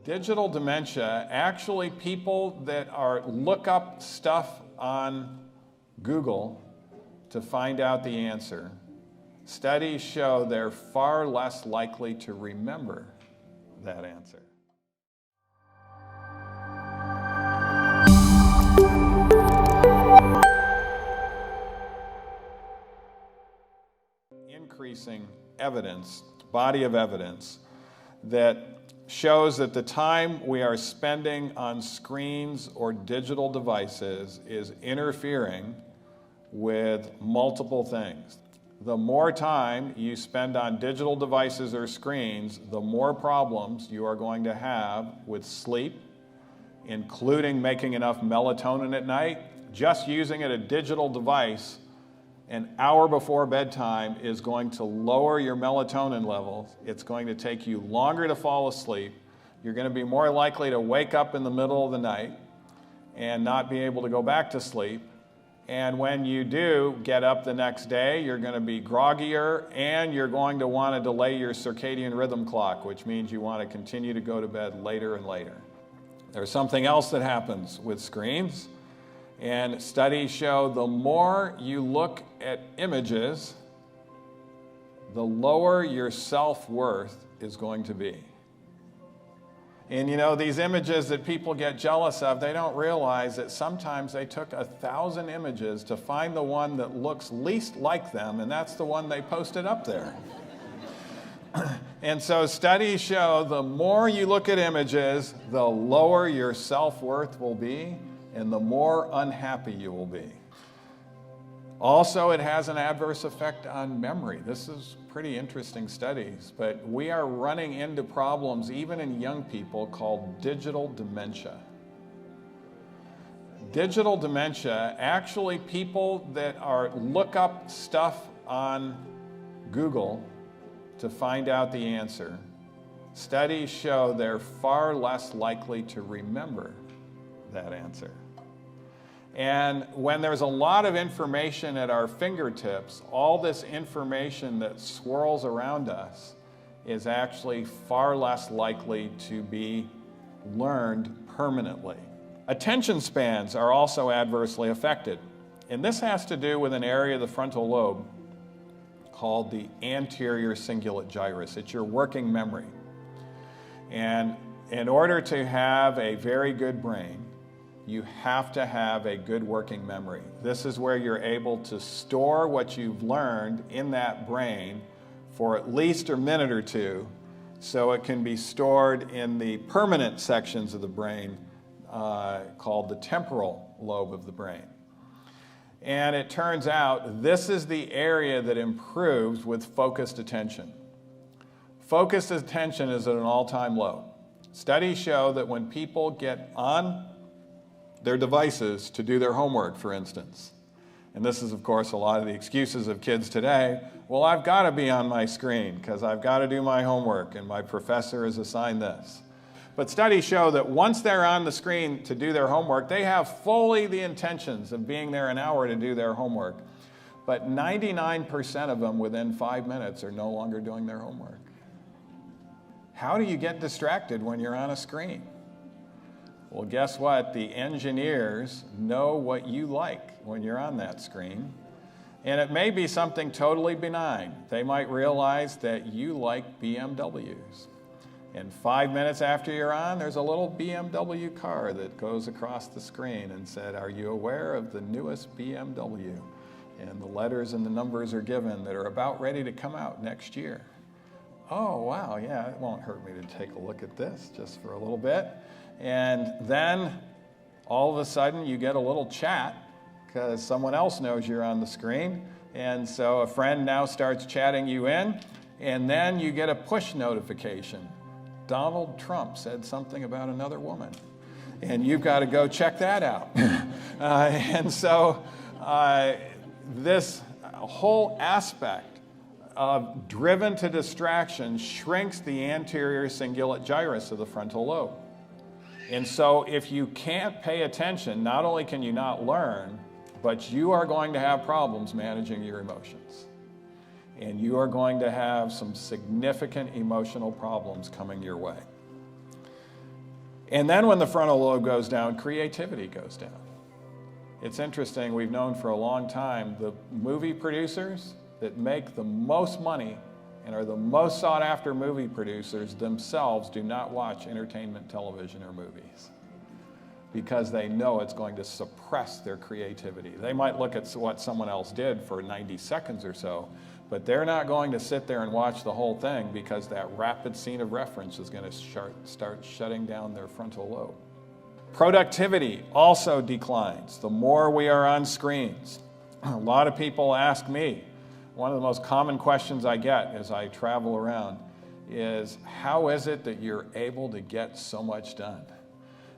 Digital dementia, actually people that look up stuff on Google to find out the answer, studies show they're far less likely to remember that answer. Increasing evidence, body of evidence, that shows that the time we are spending on screens or digital devices is interfering with multiple things. The more time you spend on digital devices or screens, the more problems you are going to have with sleep, including making enough melatonin at night. Just using a digital device an hour before bedtime is going to lower your melatonin levels. It's going to take you longer to fall asleep. You're going to be more likely to wake up in the middle of the night and not be able to go back to sleep. And when you do get up the next day, you're going to be groggier and you're going to want to delay your circadian rhythm clock, which means you want to continue to go to bed later and later. There's something else that happens with screens. And studies show the more you look at images, the lower your self-worth is going to be. And you know, these images that people get jealous of, they don't realize that sometimes they took 1,000 images to find the one that looks least like them, and that's the one they posted up there. And so studies show the more you look at images, the lower your self-worth will be, and the more unhappy you will be. Also, it has an adverse effect on memory. This is pretty interesting studies, but we are running into problems even in young people called digital dementia. Digital dementia, actually people that look up stuff on Google to find out the answer, studies show they're far less likely to remember that answer. And when there's a lot of information at our fingertips, all this information that swirls around us is actually far less likely to be learned permanently. Attention spans are also adversely affected. And this has to do with an area of the frontal lobe called the anterior cingulate gyrus. It's your working memory. And in order to have a very good brain, you have to have a good working memory. This is where you're able to store what you've learned in that brain for at least a minute or two, so it can be stored in the permanent sections of the brain called the temporal lobe of the brain. And it turns out this is the area that improves with focused attention. Focused attention is at an all-time low. Studies show that when people get on their devices to do their homework, for instance. And this is, of course, a lot of the excuses of kids today. Well, I've got to be on my screen because I've got to do my homework and my professor has assigned this. But studies show that once they're on the screen to do their homework, they have fully the intentions of being there an hour to do their homework. But 99% of them within 5 minutes are no longer doing their homework. How do you get distracted when you're on a screen? Well, guess what? The engineers know what you like when you're on that screen. And it may be something totally benign. They might realize that you like BMWs. And 5 minutes after you're on, there's a little BMW car that goes across the screen and said, "Are you aware of the newest BMW?" And the letters and the numbers are given that are about ready to come out next year. Oh, wow, yeah, it won't hurt me to take a look at this just for a little bit. And then all of a sudden you get a little chat because someone else knows you're on the screen. And so a friend now starts chatting you in, and then you get a push notification. Donald Trump said something about another woman. And you've got to go check that out. And so this whole aspect of driven to distraction shrinks the anterior cingulate gyrus of the frontal lobe. And so if you can't pay attention, not only can you not learn, but you are going to have problems managing your emotions. And you are going to have some significant emotional problems coming your way. And then when the frontal lobe goes down, creativity goes down. It's interesting, we've known for a long time, the movie producers that make the most money and are the most sought after movie producers themselves do not watch entertainment television or movies because they know it's going to suppress their creativity. They might look at what someone else did for 90 seconds or so, but they're not going to sit there and watch the whole thing because that rapid scene of reference is going to start shutting down their frontal lobe. Productivity also declines the more we are on screens. A lot of people ask me, one of the most common questions I get as I travel around is, how is it that you're able to get so much done?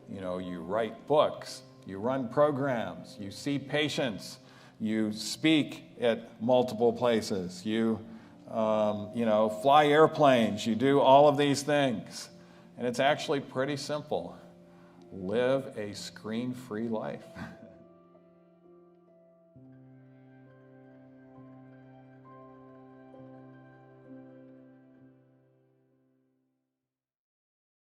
You know, you write books, you run programs, you see patients, you speak at multiple places, you fly airplanes, you do all of these things. And it's actually pretty simple. Live a screen-free life.